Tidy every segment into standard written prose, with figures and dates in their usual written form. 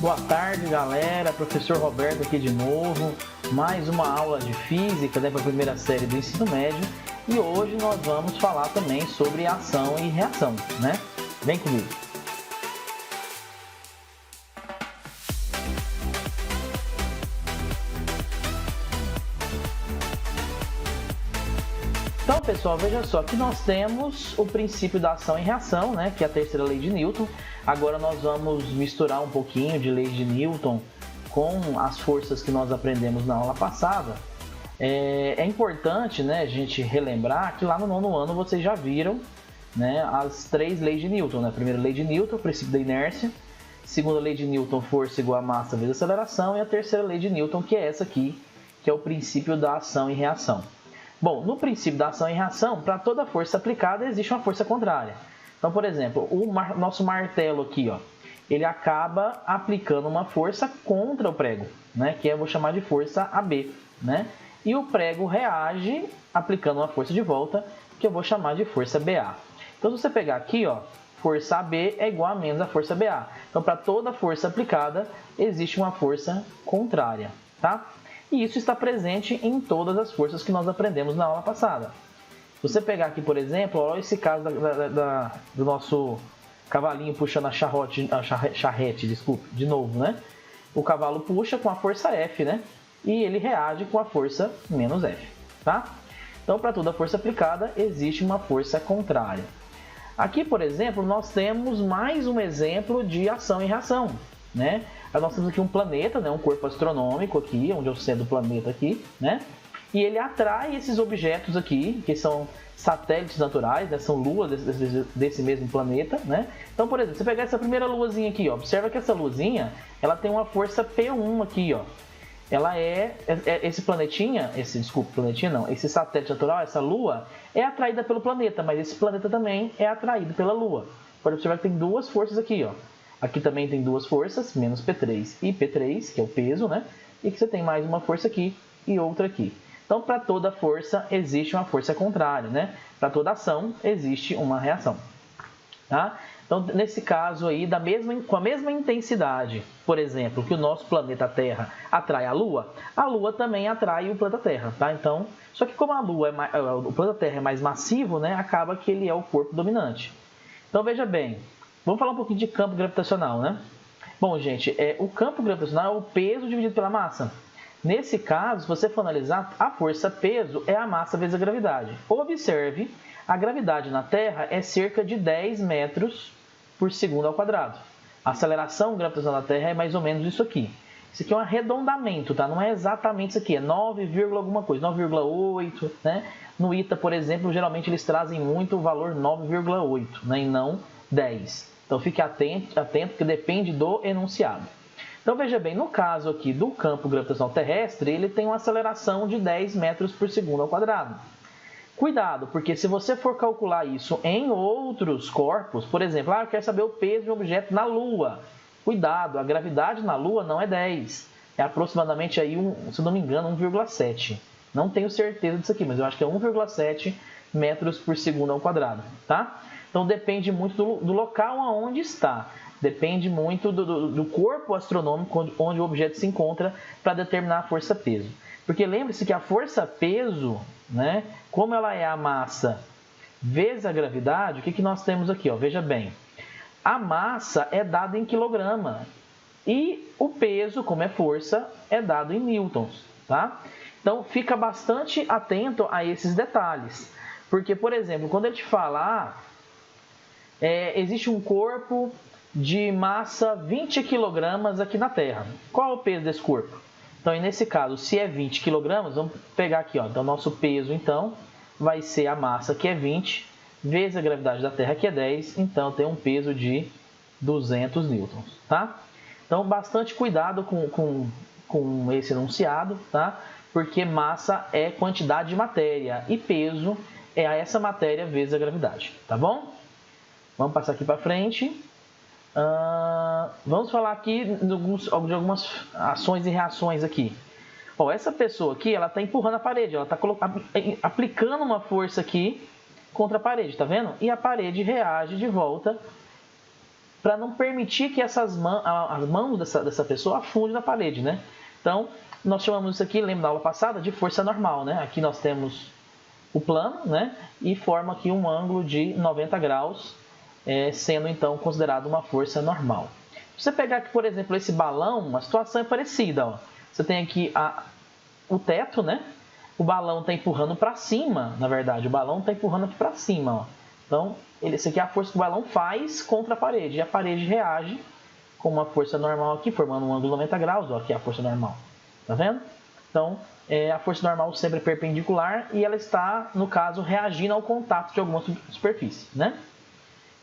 Boa tarde, galera. Professor Roberto aqui de novo. Mais uma aula de física, para a primeira série do ensino médio. E hoje nós vamos falar também sobre ação e reação, né? Vem comigo. Então, pessoal, veja só, aqui nós temos o princípio da ação e reação, né, que é a terceira lei de Newton. Agora nós vamos misturar um pouquinho de lei de Newton com as forças que nós aprendemos na aula passada. É importante, né, a gente relembrar que lá no nono ano vocês já viram, né, as três leis de Newton, né? A primeira lei de Newton, o princípio da inércia. Segunda lei de Newton, força igual a massa vezes aceleração. E a terceira lei de Newton, que é essa aqui, que é o princípio da ação e reação. Bom, no princípio da ação e reação, para toda força aplicada existe uma força contrária. Então, por exemplo, o nosso martelo aqui, ó, ele acaba aplicando uma força contra o prego, né, que eu vou chamar de força AB, né? E o prego reage aplicando uma força de volta, que eu vou chamar de força BA. Então, se você pegar aqui, ó, força AB é igual a menos a força BA. Então, para toda força aplicada existe uma força contrária, tá? E isso está presente em todas as forças que nós aprendemos na aula passada. Se você pegar aqui, por exemplo, olha esse caso do nosso cavalinho puxando a charrete, desculpe, de novo, né? O cavalo puxa com a força F, né? E ele reage com a força menos F, tá? Então, para toda força aplicada, existe uma força contrária. Aqui, por exemplo, nós temos mais um exemplo de ação e reação, né? Nós temos aqui um planeta, né, um corpo astronômico aqui, onde eu sei do planeta aqui, né? E ele atrai esses objetos aqui, que são satélites naturais, né, são luas desse mesmo planeta, né? Então, por exemplo, você pegar essa primeira luazinha aqui, ó, observa que essa luazinha, ela tem uma força P1 aqui, ó. Ela esse planetinha, esse satélite natural, essa lua, é atraída pelo planeta, mas esse planeta também é atraído pela lua. Pode observar que tem duas forças aqui, ó. Aqui também tem duas forças, menos P3 e P3, que é o peso, né? E que você tem mais uma força aqui e outra aqui. Então, para toda força existe uma força contrária, né? Para toda ação existe uma reação, tá? Então, nesse caso aí, com a mesma intensidade, por exemplo, que o nosso planeta Terra atrai a Lua também atrai o planeta Terra, tá? Então, só que como o planeta Terra é mais massivo, né? Acaba que ele é o corpo dominante. Então, veja bem, vamos falar um pouquinho de campo gravitacional, né? Bom, gente, o campo gravitacional é o peso dividido pela massa. Nesse caso, se você for analisar, a força-peso é a massa vezes a gravidade. Observe, a gravidade na Terra é cerca de 10 metros por segundo ao quadrado. A aceleração gravitacional da Terra é mais ou menos isso aqui. Isso aqui é um arredondamento, tá? Não é exatamente isso aqui, é 9, alguma coisa, 9,8, né? No ITA, por exemplo, geralmente eles trazem muito o valor 9,8, né? E não 10. Então fique atento, que depende do enunciado. Então veja bem, no caso aqui do campo gravitacional terrestre, ele tem uma aceleração de 10 metros por segundo ao quadrado. Cuidado, porque se você for calcular isso em outros corpos, por exemplo, eu quero saber o peso de um objeto na Lua. Cuidado, a gravidade na Lua não é 10, é aproximadamente aí, se não me engano, 1,7. Não tenho certeza disso aqui, mas eu acho que é 1,7 metros por segundo ao quadrado, tá? Então depende muito do local onde está. Depende muito do corpo astronômico onde o objeto se encontra para determinar a força-peso. Porque lembre-se que a força-peso, né, como ela é a massa vezes a gravidade, o que nós temos aqui? Ó? Veja bem, a massa é dada em quilograma e o peso, como é força, é dado em newtons. Tá? Então fica bastante atento a esses detalhes. Porque, por exemplo, quando ele te fala, existe um corpo de massa 20 kg aqui na Terra. Qual é o peso desse corpo? Então, nesse caso, se é 20 kg, vamos pegar aqui, ó. Então, nosso peso, então, vai ser a massa, que é 20, vezes a gravidade da Terra, que é 10. Então, tem um peso de 200 newtons, tá? Então, bastante cuidado com esse enunciado, tá? Porque massa é quantidade de matéria e peso é essa matéria vezes a gravidade, tá bom? Vamos passar aqui para frente. Vamos falar aqui de algumas ações e reações aqui. Ó, essa pessoa aqui, ela está empurrando a parede, ela está aplicando uma força aqui contra a parede, tá vendo? E a parede reage de volta para não permitir que as mãos dessa pessoa afundem na parede, né? Então, nós chamamos isso aqui, lembra da aula passada, de força normal, né? Aqui nós temos o plano, né? E forma aqui um ângulo de 90 graus, sendo então considerado uma força normal. Se você pegar aqui, por exemplo, esse balão, a situação é parecida, ó. Você tem aqui o teto, né? O balão está empurrando para cima, na verdade, o balão está empurrando aqui para cima, ó. Então, esse aqui é a força que o balão faz contra a parede, e a parede reage com uma força normal aqui, formando um ângulo de 90 graus, ó, aqui é a força normal, tá vendo? Então, a força normal sempre é perpendicular e ela está, no caso, reagindo ao contato de alguma superfície, né?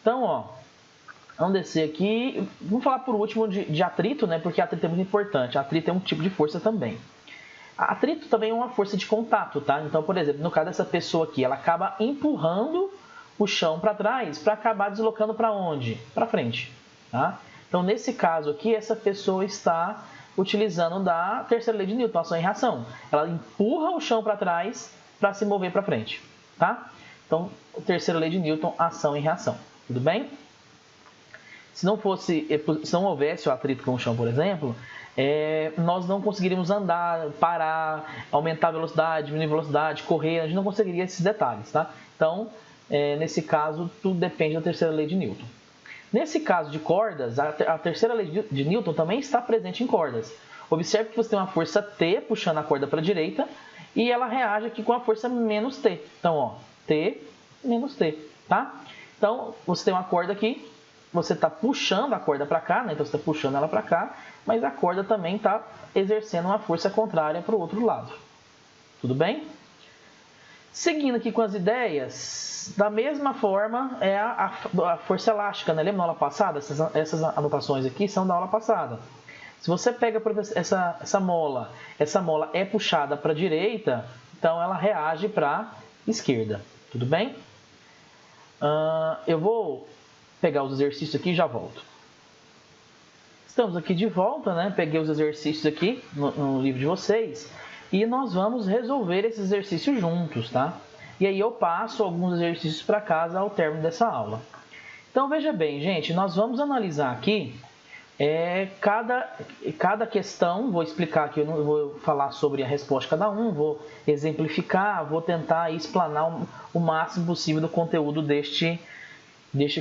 Então, ó, vamos descer aqui, vamos falar por último de atrito, né? Porque atrito é muito importante, atrito é um tipo de força também. Atrito também é uma força de contato, tá? Então, por exemplo, no caso dessa pessoa aqui, ela acaba empurrando o chão para trás para acabar deslocando para onde? Para frente, tá? Então, nesse caso aqui, essa pessoa está utilizando da terceira lei de Newton, ação e reação. Ela empurra o chão para trás para se mover para frente, tá? Então, terceira lei de Newton, ação e reação. Tudo bem? Se não houvesse o atrito com o chão, por exemplo, nós não conseguiríamos andar, parar, aumentar a velocidade, diminuir a velocidade, correr, a gente não conseguiria esses detalhes, tá? Então, nesse caso, tudo depende da terceira lei de Newton. Nesse caso de cordas, a terceira lei de Newton também está presente em cordas. Observe que você tem uma força T puxando a corda para a direita e ela reage aqui com a força menos T. Então, ó, T menos T, tá? Então, você tem uma corda aqui, você está puxando a corda para cá, né? Então você está puxando ela para cá, mas a corda também está exercendo uma força contrária para o outro lado. Tudo bem? Seguindo aqui com as ideias, da mesma forma é a força elástica, né? Lembra na aula passada? Essas anotações aqui são da aula passada. Se você pega essa mola é puxada para a direita, então ela reage para a esquerda. Tudo bem? Eu vou pegar os exercícios aqui e já volto. Estamos aqui de volta, né? Peguei os exercícios aqui no livro de vocês e nós vamos resolver esses exercícios juntos, tá? E aí eu passo alguns exercícios para casa ao término dessa aula. Então veja bem, gente, nós vamos analisar aqui cada questão, vou explicar aqui, eu não vou falar sobre a resposta de cada um, vou exemplificar, vou tentar explanar o máximo possível do conteúdo deste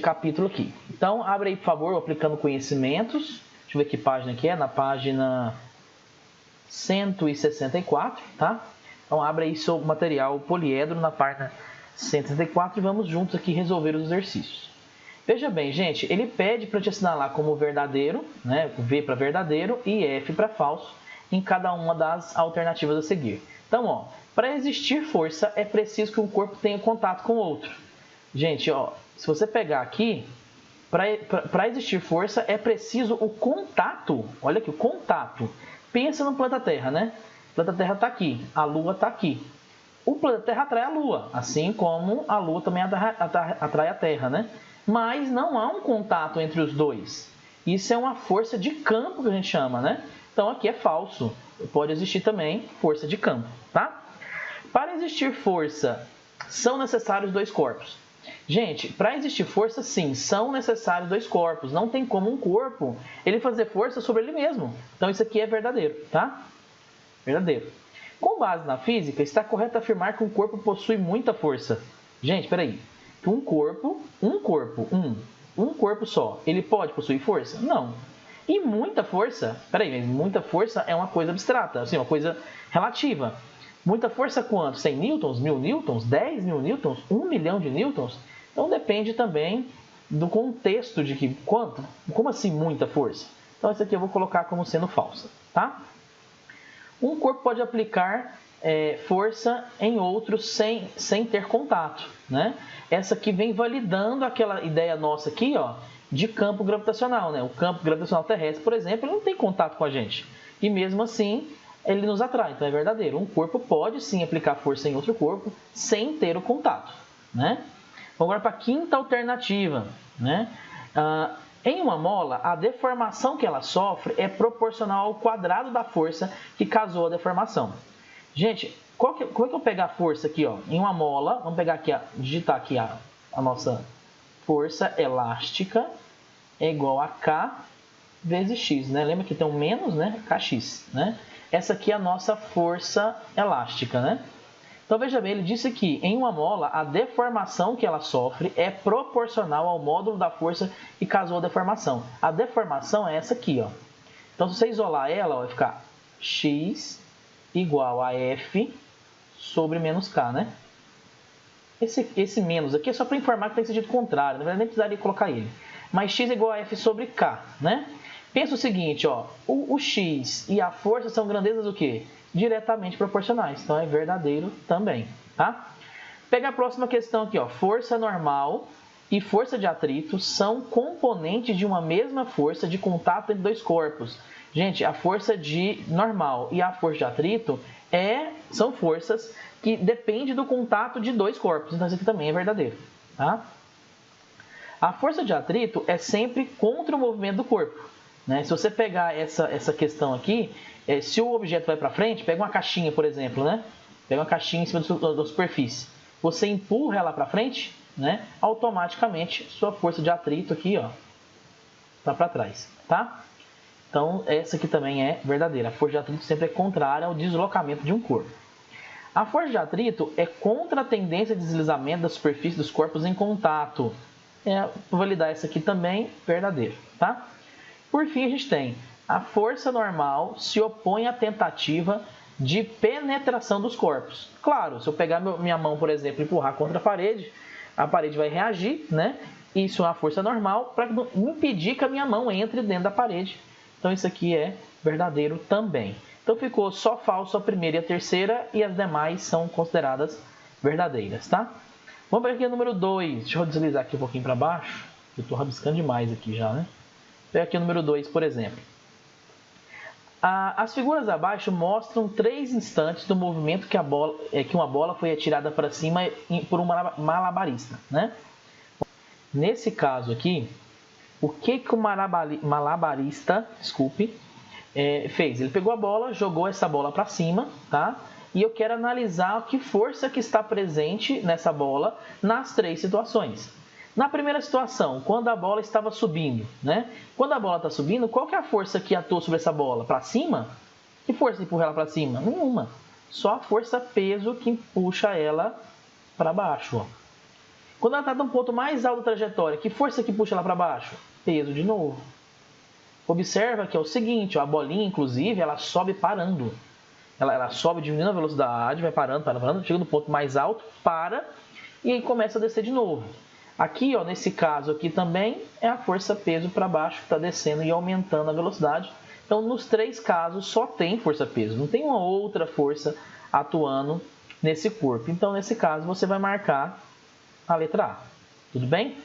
capítulo aqui. Então, abre aí, por favor, aplicando conhecimentos. Deixa eu ver que página que é, na página 164, tá? Então, abre aí seu material poliedro na página 164 e vamos juntos aqui resolver os exercícios. Veja bem, gente, ele pede para te assinalar como verdadeiro, né? V para verdadeiro e F para falso em cada uma das alternativas a seguir. Então, ó, para existir força é preciso que um corpo tenha contato com o outro. Gente, ó, se você pegar aqui, para existir força é preciso o contato. Olha aqui, o contato. Pensa no planeta Terra, né? O planeta Terra está aqui, a Lua está aqui. O planeta Terra atrai a Lua, assim como a Lua também atrai a Terra, né? Mas não há um contato entre os dois. Isso é uma força de campo que a gente chama, né? Então aqui é falso. Pode existir também força de campo, tá? Para existir força, são necessários dois corpos. Gente, para existir força, sim, são necessários dois corpos. Não tem como um corpo ele fazer força sobre ele mesmo. Então isso aqui é verdadeiro, tá? Verdadeiro. Com base na física, está correto afirmar que um corpo possui muita força. Gente, espera aí. Que um corpo só, ele pode possuir força? Não. E muita força, peraí, mas muita força é uma coisa abstrata, assim, uma coisa relativa. Muita força quanto? 100 newtons, 1000 newtons, 10 mil newtons, 1 milhão de newtons? Então depende também do contexto de que quanto, como assim muita força? Então isso aqui eu vou colocar como sendo falsa, tá? Um corpo pode aplicar força em outro sem ter contato, né? Essa aqui vem validando aquela ideia nossa aqui, ó, de campo gravitacional, né? O campo gravitacional terrestre, por exemplo, ele não tem contato com a gente. E mesmo assim, ele nos atrai, então é verdadeiro. Um corpo pode sim aplicar força em outro corpo sem ter o contato, né? Vamos agora para a quinta alternativa, né? Em uma mola, a deformação que ela sofre é proporcional ao quadrado da força que causou a deformação. Gente, como é que eu pegar a força aqui, ó? Em uma mola, vamos pegar aqui, digitar aqui a nossa força elástica é igual a K vezes X, né? Lembra que tem um menos, né? KX, né? Essa aqui é a nossa força elástica, né? Então, veja bem, ele disse que em uma mola, a deformação que ela sofre é proporcional ao módulo da força que causou a deformação. A deformação é essa aqui, ó. Então, se você isolar ela, ó, vai ficar X igual a F sobre menos K, né? Esse menos aqui é só para informar que tem sentido contrário, na verdade nem precisaria colocar ele. Mas X é igual a F sobre K, né? Pensa o seguinte, ó, o X e a força são grandezas o quê? Diretamente proporcionais, então é verdadeiro também, tá? Pega a próxima questão aqui, ó, força normal e força de atrito são componentes de uma mesma força de contato entre dois corpos. Gente, a força de normal e a força de atrito são forças que dependem do contato de dois corpos, então isso aqui também é verdadeiro, tá? A força de atrito é sempre contra o movimento do corpo, né? Se você pegar essa questão aqui, se o objeto vai para frente, pega uma caixinha, por exemplo, né? Pega uma caixinha em cima da superfície. Você empurra ela para frente, né? Automaticamente sua força de atrito aqui, ó, tá para trás, tá? Então essa aqui também é verdadeira. A força de atrito sempre é contrária ao deslocamento de um corpo. A força de atrito é contra a tendência de deslizamento da superfície dos corpos em contato. Vou validar essa aqui também, verdadeiro, tá? Por fim, a gente tem a força normal se opõe à tentativa de penetração dos corpos. Claro, se eu pegar minha mão, por exemplo, e empurrar contra a parede vai reagir, né? Isso é uma força normal para impedir que a minha mão entre dentro da parede. Então, isso aqui é verdadeiro também. Então, ficou só falso a primeira e a terceira e as demais são consideradas verdadeiras, tá? Vamos ver aqui o número 2. Deixa eu deslizar aqui um pouquinho para baixo. Eu estou rabiscando demais aqui já, né? Pega aqui o número 2, por exemplo. As figuras abaixo mostram 3 instantes do movimento que uma bola foi atirada para cima por um malabarista, né? Nesse caso aqui, o que o malabarista, fez? Ele pegou a bola, jogou essa bola para cima, tá? E eu quero analisar que força que está presente nessa bola nas 3 situações. Na primeira situação, quando a bola estava subindo, né? Quando a bola está subindo, qual que é a força que atua sobre essa bola? Para cima? Que força empurra ela para cima? Nenhuma. Só a força peso que puxa ela para baixo, ó. Quando ela está num ponto mais alto da trajetória, que força que puxa ela para baixo? Peso de novo. Observa que é o seguinte, ó, a bolinha, inclusive, ela sobe parando. Ela sobe diminuindo a velocidade, vai parando, chega no ponto mais alto, para e aí começa a descer de novo. Aqui, ó, nesse caso aqui também, é a força peso para baixo que está descendo e aumentando a velocidade. Então, nos 3 casos, só tem força peso. Não tem uma outra força atuando nesse corpo. Então, nesse caso, você vai marcar a letra A. Tudo bem?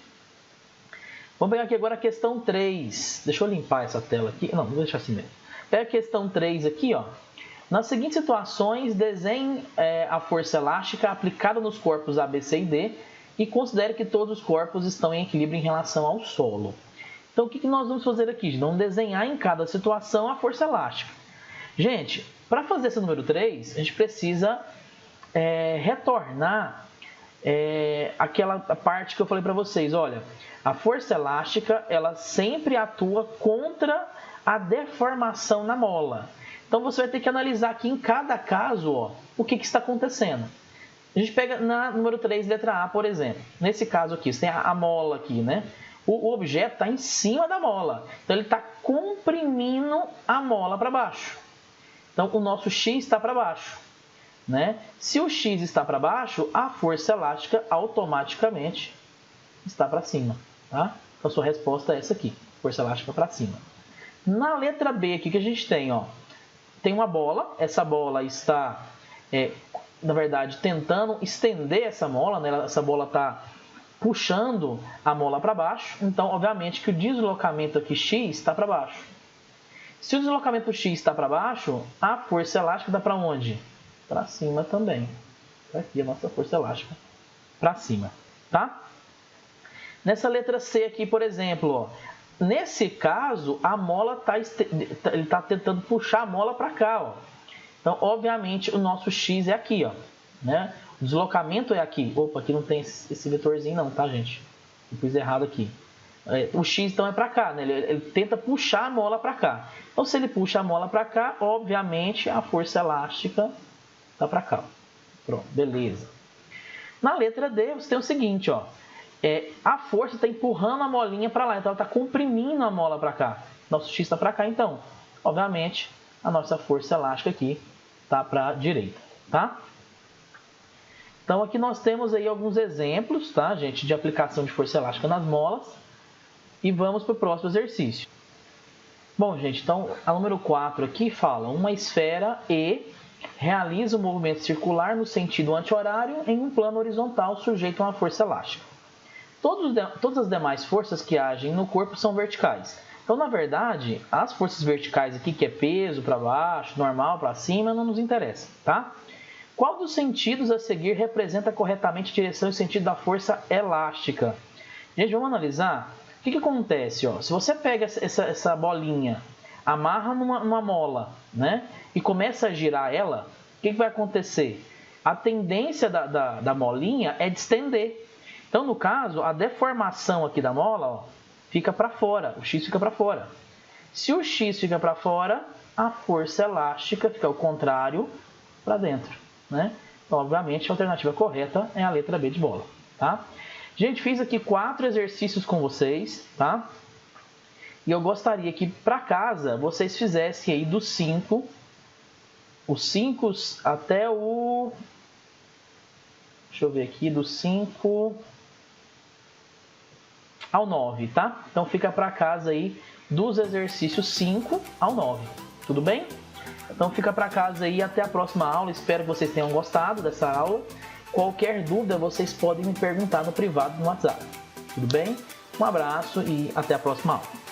Vamos pegar aqui agora a questão 3. Deixa eu limpar essa tela aqui. Não, vou deixar assim mesmo. Pega a questão 3 aqui, ó. Nas seguintes situações, desenhe a força elástica aplicada nos corpos A, B, C e D e considere que todos os corpos estão em equilíbrio em relação ao solo. Então, o que nós vamos fazer aqui? Vamos desenhar em cada situação a força elástica. Gente, para fazer esse número 3, a gente precisa retornar aquela parte que eu falei para vocês. Olha, a força elástica, ela sempre atua contra a deformação na mola. Então, você vai ter que analisar aqui em cada caso, ó, o que está acontecendo. A gente pega na número 3, letra A, por exemplo. Nesse caso aqui, você tem a mola aqui, né? O objeto está em cima da mola. Então, ele está comprimindo a mola para baixo. Então, o nosso X está para baixo, né? Se o X está para baixo, a força elástica automaticamente está para cima, tá? Então, a sua resposta é essa aqui, força elástica para cima. Na letra B aqui que a gente tem, ó, tem uma bola. Essa bola está, na verdade, tentando estender essa mola, né? Essa bola está puxando a mola para baixo. Então, obviamente, que o deslocamento aqui X está para baixo. Se o deslocamento X está para baixo, a força elástica está para onde? Para cima também. Tá aqui a nossa força elástica para cima, tá? Nessa letra C aqui, por exemplo, ó, nesse caso, a mola ele está tentando puxar a mola para cá, ó. Então, obviamente, o nosso X é aqui, ó, né? O deslocamento é aqui. Opa, aqui não tem esse vetorzinho não, tá, gente? Eu pus errado aqui. O X então é para cá, né? Ele tenta puxar a mola para cá. Então se ele puxa a mola para cá, obviamente a força elástica está para cá. Pronto, beleza. Na letra D você tem o seguinte, ó. A força está empurrando a molinha para lá, então ela está comprimindo a mola para cá. Nosso X está para cá, então, obviamente, a nossa força elástica aqui está para a direita, tá? Então aqui nós temos aí alguns exemplos, tá, gente, de aplicação de força elástica nas molas. E vamos para o próximo exercício. Bom, gente, então a número 4 aqui fala: uma esfera E realiza um movimento circular no sentido anti-horário em um plano horizontal sujeito a uma força elástica. Todas as demais forças que agem no corpo são verticais. Então, na verdade, as forças verticais aqui, que é peso para baixo, normal para cima, não nos interessa, tá? Qual dos sentidos a seguir representa corretamente a direção e sentido da força elástica? Gente, vamos analisar. O que acontece? Ó? Se você pega essa bolinha, amarra numa mola, né? E começa a girar ela, o que vai acontecer? A tendência da molinha é de estender. Então, no caso, a deformação aqui da mola, ó, fica para fora, o X fica para fora. Se o X fica para fora, a força elástica fica ao contrário, para dentro, né? Então, obviamente, a alternativa correta é a letra B de bola, tá? Gente, fiz aqui 4 exercícios com vocês, tá? E eu gostaria que para casa vocês fizessem aí dos 5, os 5 até o... Deixa eu ver aqui, dos 5 ao 9, tá? Então fica para casa aí dos exercícios 5 ao 9, tudo bem? Então fica para casa aí, até a próxima aula, espero que vocês tenham gostado dessa aula. Qualquer dúvida vocês podem me perguntar no privado no WhatsApp, tudo bem? Um abraço e até a próxima aula.